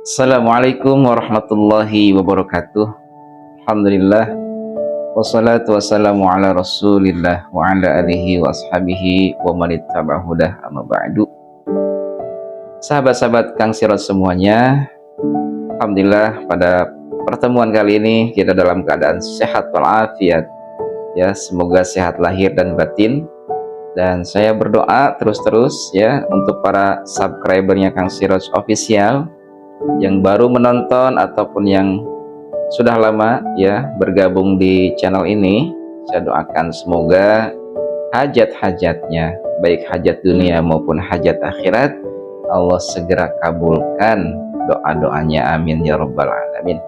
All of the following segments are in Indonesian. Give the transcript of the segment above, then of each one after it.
Assalamualaikum warahmatullahi wabarakatuh. Alhamdulillah wassalatu wassalamu ala Rasulillah wa ala alihi wa ashabihi wa man ittaba'a hudah amma ba'du. Sahabat-sahabat Kang Sirot semuanya, alhamdulillah pada pertemuan kali ini kita dalam keadaan sehat walafiat. Ya, semoga sehat lahir dan batin. Dan saya berdoa terus-terus ya untuk para subscribernya Kang Sirot Official yang baru menonton ataupun yang sudah lama ya bergabung di channel ini. Saya doakan semoga hajat-hajatnya, baik hajat dunia maupun hajat akhirat, Allah segera kabulkan doa-doanya, amin ya rabbal alamin.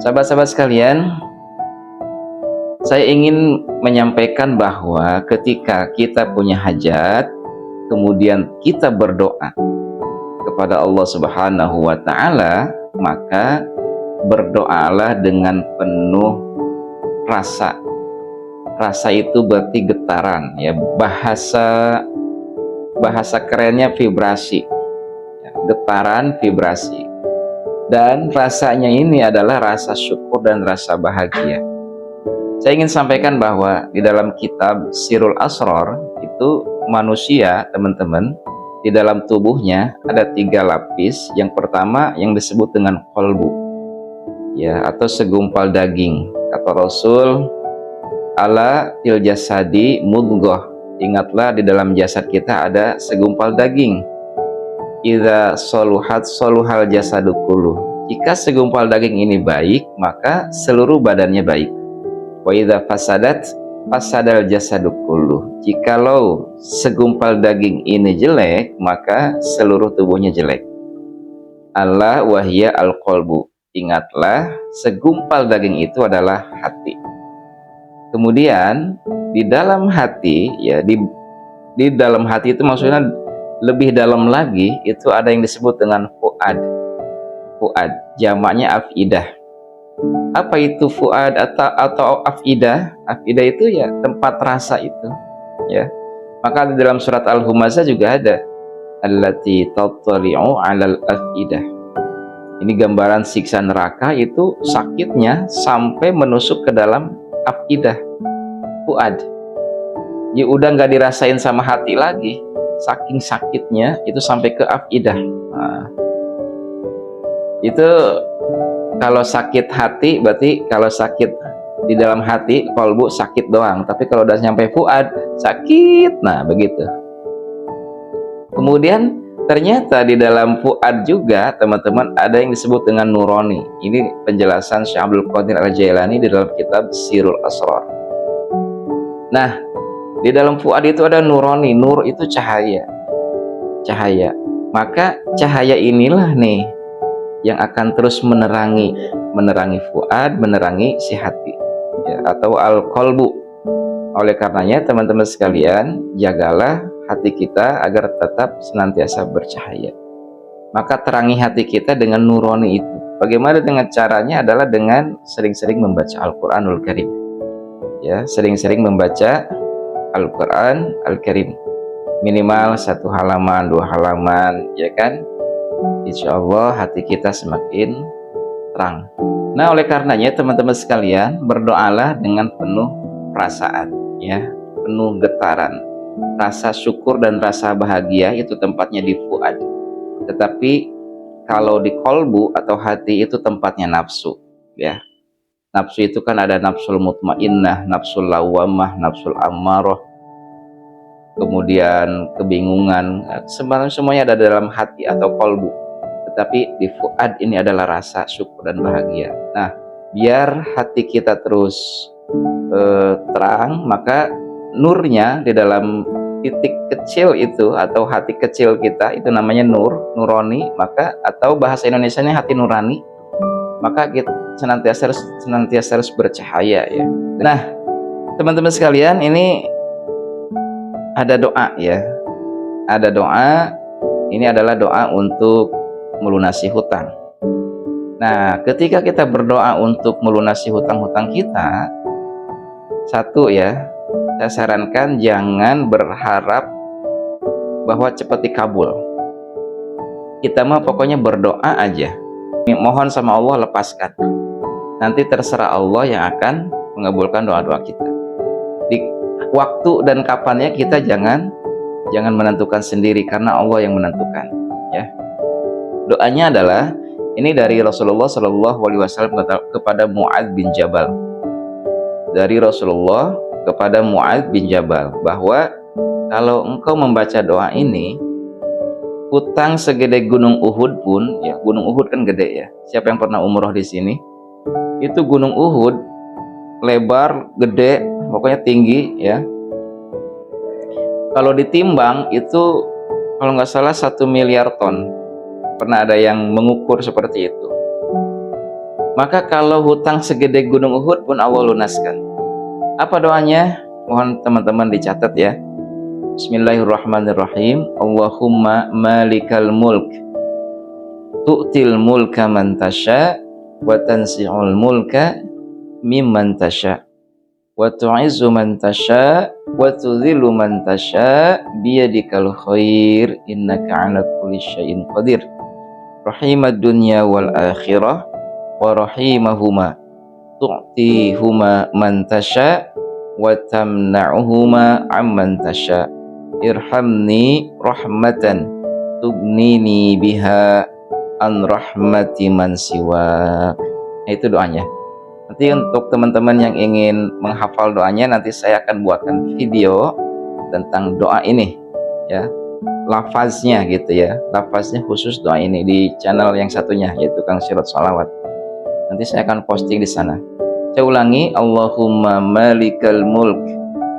Sahabat-sahabat sekalian, saya ingin menyampaikan bahwa ketika kita punya hajat kemudian kita berdoa kepada Allah Subhanahu wa Ta'ala, maka berdoalah dengan penuh rasa. Rasa itu berarti getaran ya, bahasa kerennya vibrasi ya, getaran vibrasi. Dan rasanya ini adalah rasa syukur dan rasa bahagia. Saya ingin sampaikan bahwa di dalam kitab Sirul Asrar itu manusia, teman-teman, di dalam tubuhnya ada 3 lapis. Yang pertama yang disebut dengan qalbu ya, atau segumpal daging. Kata Rasul, ala til jasadi mudghah, ingatlah di dalam jasad kita ada segumpal daging. Idza saluhat saluhal jasadu kulluh, jika segumpal daging ini baik maka seluruh badannya baik. Wa idza fasadat fasadal jasadu kulluh, jikalau segumpal daging ini jelek maka seluruh tubuhnya jelek. Allah wahya al-qalbu, ingatlah segumpal daging itu adalah hati. Kemudian di dalam hati ya, di dalam hati itu maksudnya lebih dalam lagi, itu ada yang disebut dengan fuad. Fuad jamaknya afidah. Apa itu fuad atau afidah? Afidah itu ya tempat rasa itu ya. Maka di dalam surat Al-Humazah juga ada allati tattali'u 'alal afidah. Ini gambaran siksa neraka, itu sakitnya sampai menusuk ke dalam afidah, fuad. Ya udah nggak dirasain sama hati lagi, saking sakitnya itu sampai ke afidah. Nah, itu kalau sakit hati berarti, kalau sakit di dalam hati qalbu sakit doang, tapi kalau udah nyampe fuad sakit. Nah begitu. Kemudian ternyata di dalam fuad juga, teman-teman, ada yang disebut dengan nurani. Ini penjelasan Syekh Abdul Qadir Al-Jailani di dalam kitab Sirul Asrar. Nah, di dalam fuad itu ada nurani. Nur itu cahaya. Cahaya. Maka cahaya inilah nih yang akan terus menerangi fuad, menerangi si hati ya, atau al-qalbu. Oleh karenanya teman-teman sekalian, jagalah hati kita agar tetap senantiasa bercahaya. Maka terangi hati kita dengan nurani itu. Bagaimana dengan caranya? Adalah dengan sering-sering membaca Al-Quranul Karim ya, sering-sering membaca Al-Quran Al-Karim, minimal 1 halaman 2 halaman ya kan. Insya Allah hati kita semakin terang. Nah oleh karenanya teman-teman sekalian, berdoalah dengan penuh perasaan ya, penuh getaran. Rasa syukur dan rasa bahagia itu tempatnya di fuad. Tetapi kalau di qalbu atau hati itu tempatnya nafsu ya. Nafsu itu kan ada nafsul mutmainnah, nafsul lawamah, nafsul ammarah, kemudian kebingungan. Semuanya ada dalam hati atau qalbu. Tetapi di fuad ini adalah rasa syukur dan bahagia. Nah, biar hati kita terus terang, maka nurnya di dalam titik kecil itu atau hati kecil kita itu namanya nur, nurani, maka atau bahasa Indonesianya hati nurani. Maka kita senantiasa harus bercahaya ya. Nah, teman-teman sekalian, ini ada doa ya. Ada doa. Ini adalah doa untuk melunasi hutang. Nah, ketika kita berdoa untuk melunasi hutang-hutang kita, satu ya, saya sarankan jangan berharap bahwa cepat dikabul. Kita mah pokoknya berdoa aja. mohon sama Allah, lepaskan. Nanti terserah Allah yang akan mengabulkan doa-doa kita. Di waktu dan kapannya kita jangan menentukan sendiri, karena Allah yang menentukan, ya. Doanya adalah ini dari Rasulullah Shallallahu Alaihi Wasallam kepada Mu'adz bin Jabal. Dari Rasulullah kepada Mu'adz bin Jabal, bahwa kalau engkau membaca doa ini, hutang segede gunung Uhud pun, ya, gunung Uhud kan gede ya. Siapa yang pernah umroh di sini? Itu gunung Uhud, lebar, gede, pokoknya tinggi, ya. Kalau ditimbang itu, kalau nggak salah 1 miliar ton. Pernah ada yang mengukur seperti itu. Maka kalau hutang segede gunung Uhud pun Allah lunaskan. Apa doanya? Mohon teman-teman dicatat ya. Bismillahirrahmanirrahim. Allahumma malikal mulk, tu'til mulka man tasha, wa tansi'ul mulka mimman tasha, wa tu'izzu man tasha, wa tudhillu man tasha, biyadikal khair, innaka ala kulli syai'in qadir. Rahimad dunya wal akhirah, wa rahimahuma, tu'tihuma man tasha, wa tamna'uhuma amman tasha. Irhamni rahmatan tughnini biha an rahmati man siwak. Itu doanya. Nanti untuk teman-teman yang ingin menghafal doanya, nanti saya akan buatkan video tentang doa ini, ya, lafaznya gitu ya, lafaznya khusus doa ini di channel yang satunya, yaitu Kang Sirot Sholawat. Nanti saya akan posting di sana. Saya ulangi, Allahumma malikal mulk,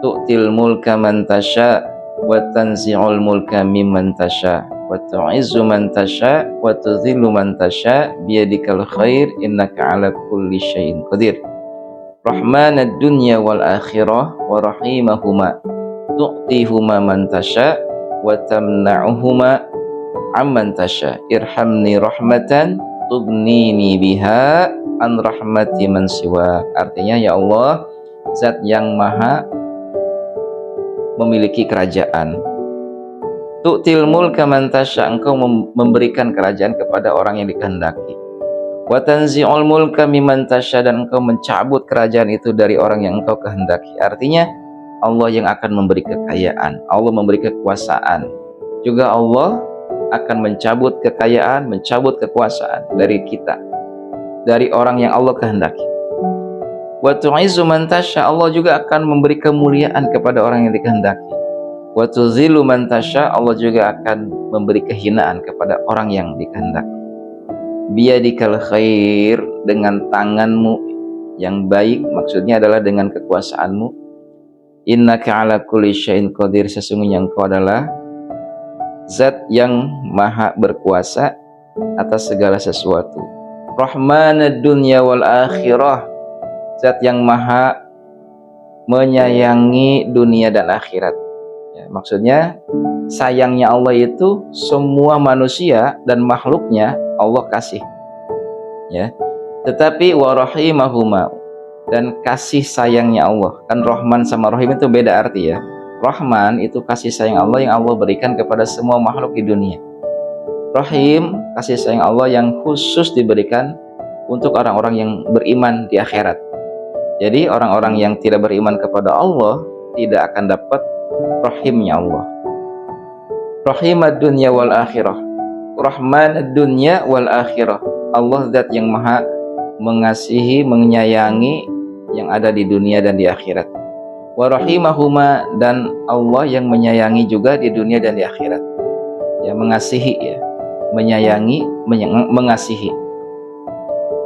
tu'til mulka man tasha, wa tanzi'ul mulka mimman tasha, wa tu'izzu man tasha, wa tudhillu man tasha, biyadikal khair, innaka ala kulli syai'in qadir. Rahmanad dunya wal akhirah, wa rahimahuma, tu'tihuma man tasha, wa tamna'uhuma amman tasha. Irhamni rahmatan tughnini biha an rahmati man siwa. Artinya, ya Allah, zat yang maha memiliki kerajaan. Tu'til mulka man tasha, engkau memberikan kerajaan kepada orang yang dikehendaki. Wa tanzi'ul mulka mimman tasha, dan engkau mencabut kerajaan itu dari orang yang engkau kehendaki. Artinya, Allah yang akan memberi kekayaan, Allah memberi kekuasaan. Juga Allah akan mencabut kekayaan, mencabut kekuasaan dari kita, dari orang yang Allah kehendaki. Wa tu'izzu man tasha, Allah juga akan memberi kemuliaan kepada orang yang dikehendaki. Wa tuzillu man tasha, Allah juga akan memberi kehinaan kepada orang yang dikehendaki. Biyadikal khair, dengan tanganmu yang baik, maksudnya adalah dengan kekuasaanmu. Innaka ala kulli syai'in qadir, sesungguhnya engkau adalah zat yang maha berkuasa atas segala sesuatu. Rahmanad dunya wal akhirah, zat yang maha menyayangi dunia dan akhirat, ya, maksudnya sayangnya Allah itu semua manusia dan makhluknya Allah kasih, ya. Tetapi wa rahimahuma, dan kasih sayangnya Allah, kan Rahman sama Rahim itu beda arti ya. Rahman itu kasih sayang Allah yang Allah berikan kepada semua makhluk di dunia. Rahim, kasih sayang Allah yang khusus diberikan untuk orang-orang yang beriman di akhirat. Jadi orang-orang yang tidak beriman kepada Allah tidak akan dapat rahimnya Allah. Rahimad dunya wal akhirah, Rahmanad dunya wal akhirah, Allah zat yang maha mengasihi, menyayangi yang ada di dunia dan di akhirat. Wa rahimahuma, dan Allah yang menyayangi juga di dunia dan di akhirat, ya, mengasihi, ya, menyayangi, mengasihi.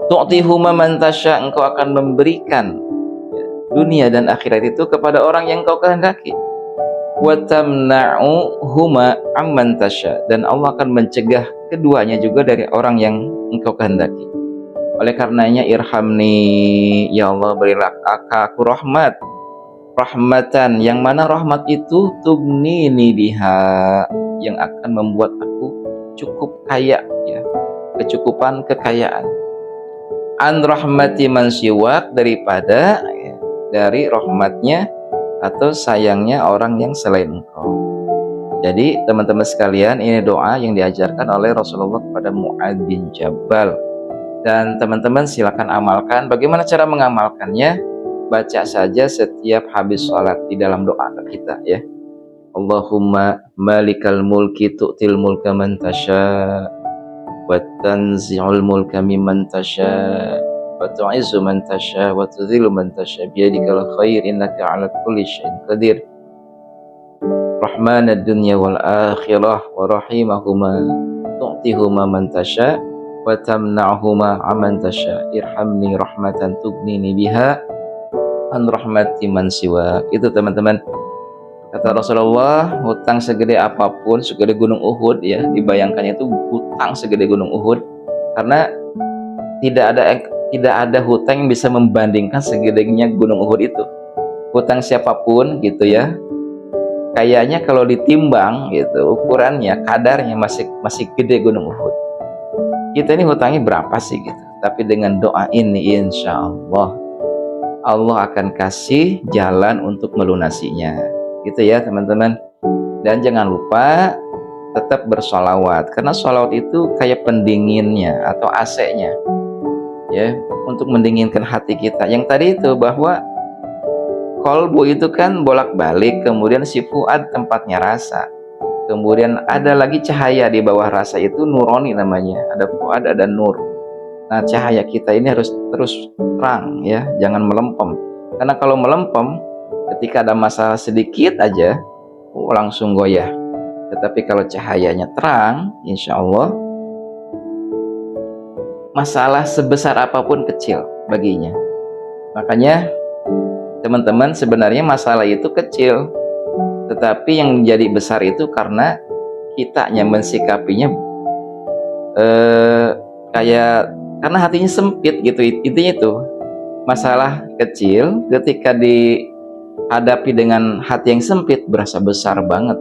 Tu'tihuma man tasha, engkau akan memberikan, ya, dunia dan akhirat itu kepada orang yang engkau kehendaki. Wa tamna'uhuma amman tasha, dan Allah akan mencegah keduanya juga dari orang yang engkau kehendaki. Oleh karenanya, irhamni, ya Allah, berilah aku rahmat, rahmatan, yang mana rahmat itu tughnini biha, yang akan membuat aku cukup kaya, ya, kecukupan, kekayaan. An rahmati man siwak, daripada, ya, dari rahmatnya atau sayangnya orang yang selain engkau. Jadi teman-teman sekalian, ini doa yang diajarkan oleh Rasulullah kepada Mu'adz bin Jabal. Dan teman-teman silakan amalkan. Bagaimana cara mengamalkannya? Baca saja setiap habis sholat di dalam doa kita ya. Allahumma malikal mulki tu'til mulka man tasha wa tanzi'ul mulka mimman tasha wa tu'izzu man tasha wa tudhillu man tasha biyadikal khair innaka 'ala kulli syai'in qadir. Rahmanad dunya wal akhirah wa rahimahuma tu'tihuma man tasha wa tamna'huma 'aman tasha irhamni rahmatan tughnini biha an rahmati man siwa. Itu teman-teman, kata Rasulullah, hutang segede apapun, segede gunung Uhud ya, dibayangkannya itu hutang segede gunung Uhud, karena tidak ada hutang yang bisa membandingkan segedenya gunung Uhud itu. Hutang siapapun gitu ya, kayaknya kalau ditimbang gitu ukurannya, kadarnya masih gede gunung Uhud. Kita ini hutangnya berapa sih gitu? Tapi dengan doa ini insya Allah akan kasih jalan untuk melunasinya. Gitu ya teman-teman. Dan jangan lupa tetap bersolawat, karena solawat itu kayak pendinginnya atau AC-nya ya, untuk mendinginkan hati kita. Yang tadi itu bahwa kolbu itu kan bolak-balik, kemudian si fuad tempatnya rasa, kemudian ada lagi cahaya di bawah rasa, itu nuroni namanya. Ada fuad, ada nur. Nah, cahaya kita ini harus terus terang ya, jangan melempem. Karena kalau melempem, ketika ada masalah sedikit aja langsung goyah. Tetapi kalau cahayanya terang, insya Allah masalah sebesar apapun kecil baginya. Makanya teman-teman, sebenarnya masalah itu kecil, tetapi yang jadi besar itu karena kitanya mensikapinya kayak karena hatinya sempit gitu. Intinya itu masalah kecil ketika dihadapi dengan hati yang sempit berasa besar banget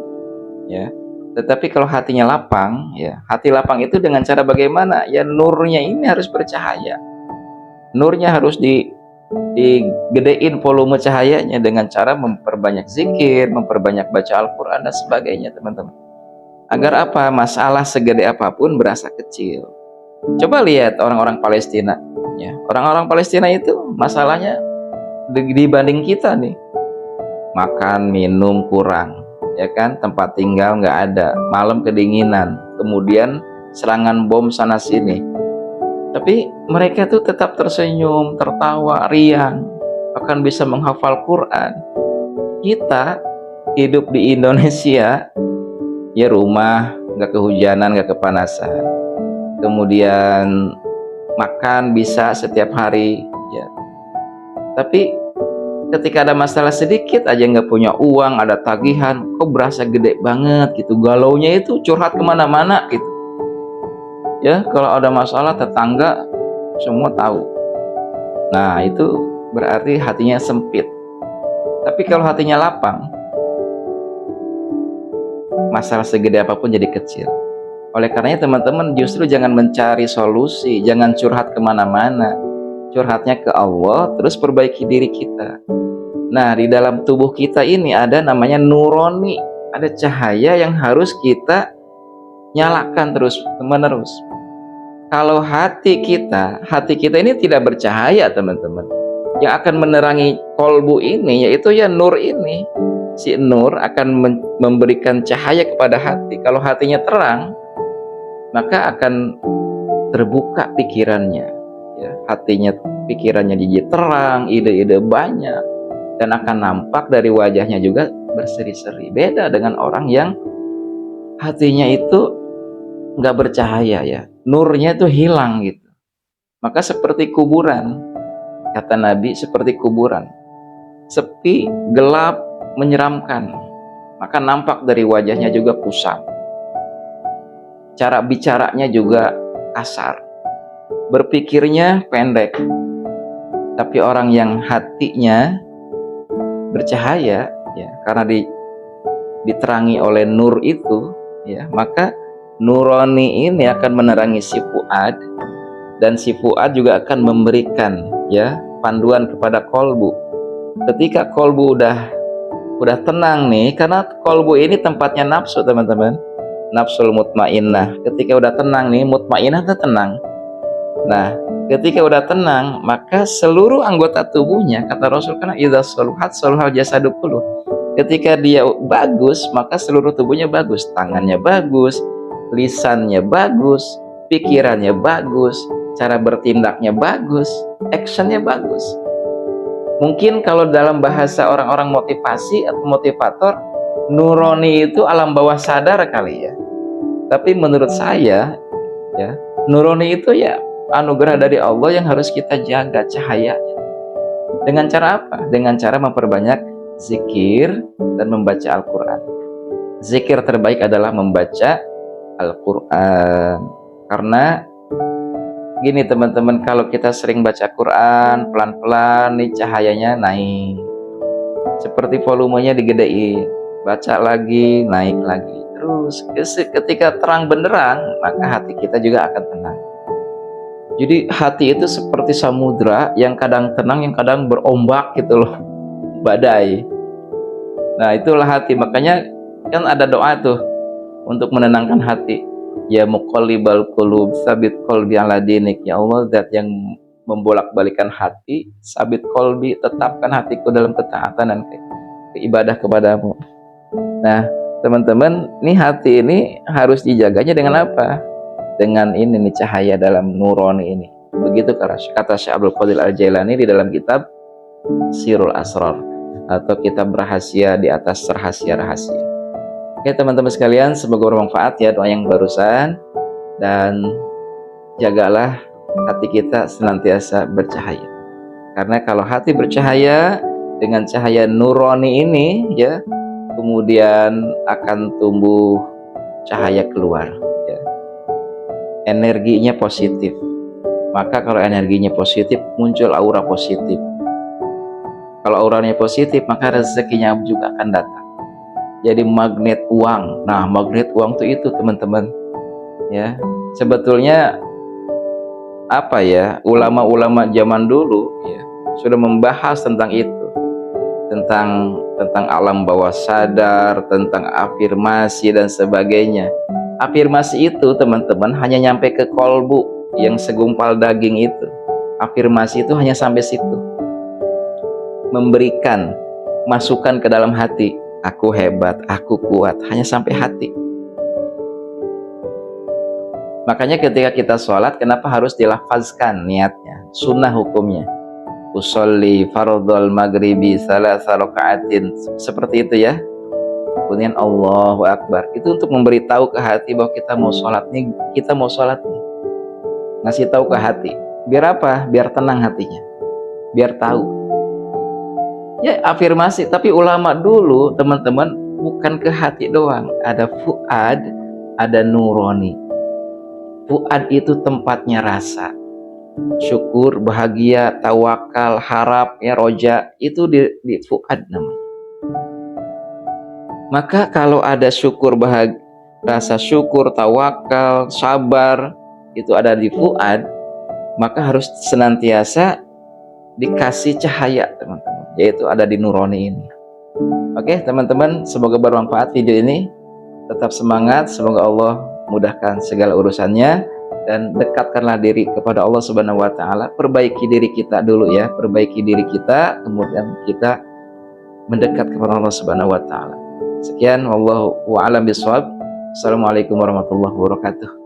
ya. Tetapi kalau hatinya lapang ya, hati lapang itu dengan cara bagaimana ya, nurnya ini harus bercahaya, nurnya harus digedein volume cahayanya dengan cara memperbanyak zikir, memperbanyak baca Al-Quran dan sebagainya teman-teman. Agar apa? Masalah segede apapun berasa kecil. Coba lihat orang-orang Palestina ya, orang-orang Palestina itu masalahnya dibanding kita nih, makan minum kurang ya kan, tempat tinggal nggak ada, malam kedinginan, kemudian serangan bom sana sini, tapi mereka tuh tetap tersenyum, tertawa, riang, bahkan bisa menghafal Quran. Kita hidup di Indonesia ya, rumah nggak kehujanan, nggak kepanasan, kemudian makan bisa setiap hari ya, tapi ketika ada masalah sedikit aja nggak punya uang, ada tagihan, kok berasa gede banget gitu, galaunya itu curhat kemana-mana gitu ya. Kalau ada masalah tetangga semua tahu. Nah itu berarti hatinya sempit. Tapi kalau hatinya lapang, masalah segede apapun jadi kecil. Oleh karenanya teman-teman, justru jangan mencari solusi, jangan curhat kemana-mana, curhatnya ke Allah, terus perbaiki diri kita. Nah, di dalam tubuh kita ini ada namanya nuroni, ada cahaya yang harus kita nyalakan terus menerus. Kalau hati kita ini tidak bercahaya teman-teman, yang akan menerangi kolbu ini yaitu ya nur ini. Si nur akan memberikan cahaya kepada hati. Kalau hatinya terang, maka akan terbuka pikirannya ya, hatinya, pikirannya jadi terang, ide-ide banyak, dan akan nampak dari wajahnya juga berseri-seri. Beda dengan orang yang hatinya itu nggak bercahaya ya, nurnya itu hilang gitu. Maka seperti kuburan, kata Nabi, seperti kuburan, sepi, gelap, menyeramkan. Maka nampak dari wajahnya juga kusam, cara bicaranya juga kasar, berpikirnya pendek. Tapi orang yang hatinya bercahaya ya, karena diterangi oleh nur itu ya, maka nurani ini akan menerangi si fuad, dan si fuad juga akan memberikan ya panduan kepada kolbu. Ketika kolbu udah tenang nih, karena kolbu ini tempatnya nafsu teman-teman, nafsul mutmainnah. Ketika udah tenang nih, mutmainnah tuh tenang. Nah, ketika udah tenang, maka seluruh anggota tubuhnya, kata Rasul, karena idza saluhat saluhal jasadu kulluh. Ketika dia bagus, maka seluruh tubuhnya bagus. Tangannya bagus, lisannya bagus, pikirannya bagus, cara bertindaknya bagus, actionnya bagus. Mungkin kalau dalam bahasa orang-orang motivasi atau motivator, nuroni itu alam bawah sadar kali ya. Tapi menurut saya, ya, nuroni itu ya anugerah dari Allah yang harus kita jaga cahayanya. Dengan cara apa? Dengan cara memperbanyak zikir dan membaca Al-Quran. Zikir terbaik adalah membaca Al-Quran. Karena gini teman-teman, kalau kita sering baca Quran, pelan-pelan nih cahayanya naik. Seperti volumenya digedein. Baca lagi, naik lagi. Terus ketika terang benderang, maka hati kita juga akan tenang. Jadi hati itu seperti samudra yang kadang tenang, yang kadang berombak gitu loh. Badai. Nah, itulah hati. Makanya kan ada doa tuh untuk menenangkan hati. Ya muqallibal qulub, sabit qalbi ala dinik. Ya Allah, zat yang membolak-balikan hati, sabit qalbi, tetapkan hatiku dalam ketaatan dan keibadah kepadamu. Nah, teman-teman, nih hati ini harus dijaganya dengan apa? Dengan ini nih, cahaya dalam nuroni ini. Begitu kata Syekh Abdul Qadir Al-Jailani di dalam kitab Sirul Asrar, atau kitab rahasia di atas rahasia-rahasia. Oke teman-teman sekalian, semoga bermanfaat ya doa yang barusan, dan jagalah hati kita senantiasa bercahaya. Karena kalau hati bercahaya dengan cahaya nuroni ini ya, kemudian akan tumbuh cahaya keluar ya. Energinya positif. Maka kalau energinya positif, muncul aura positif. Kalau auranya positif, maka rezekinya juga akan datang. Jadi magnet uang. Nah, magnet uang itu teman-teman ya. Sebetulnya apa ya, ulama-ulama zaman dulu ya sudah membahas tentang itu. Tentang alam bawah sadar, tentang afirmasi dan sebagainya. Afirmasi itu teman-teman hanya nyampe ke kolbu yang segumpal daging itu. Afirmasi itu hanya sampai situ. Memberikan masukan ke dalam hati. Aku hebat, aku kuat, hanya sampai hati. Makanya ketika kita sholat, kenapa harus dilafazkan niatnya? Sunnah hukumnya. Usolli fardhal maghribi salasa raka'atin. Seperti itu ya. Kemudian Allahu Akbar. Itu untuk memberitahu ke hati bahwa kita mau sholat nih. Ngasih tahu ke hati. Biar apa? Biar tenang hatinya. Biar tahu. Ya afirmasi, tapi ulama dulu teman-teman bukan ke hati doang, ada fuad, ada nuroni. Fuad itu tempatnya rasa, syukur, bahagia, tawakal, harap, ya roja, itu di fuad namanya. Maka kalau ada syukur, bahagia, rasa syukur, tawakal, sabar, itu ada di fuad, maka harus senantiasa dikasih cahaya teman-teman, yaitu ada di nuroni ini. Oke teman-teman, semoga bermanfaat video ini. Tetap semangat, semoga Allah mudahkan segala urusannya, dan dekatkanlah diri kepada Allah Subhanahu wa Ta'ala. Perbaiki diri kita dulu ya, perbaiki diri kita, kemudian kita mendekat kepada Allah Subhanahu wa Ta'ala. Sekian, wallahu a'lam bishawab. Assalamualaikum warahmatullahi wabarakatuh.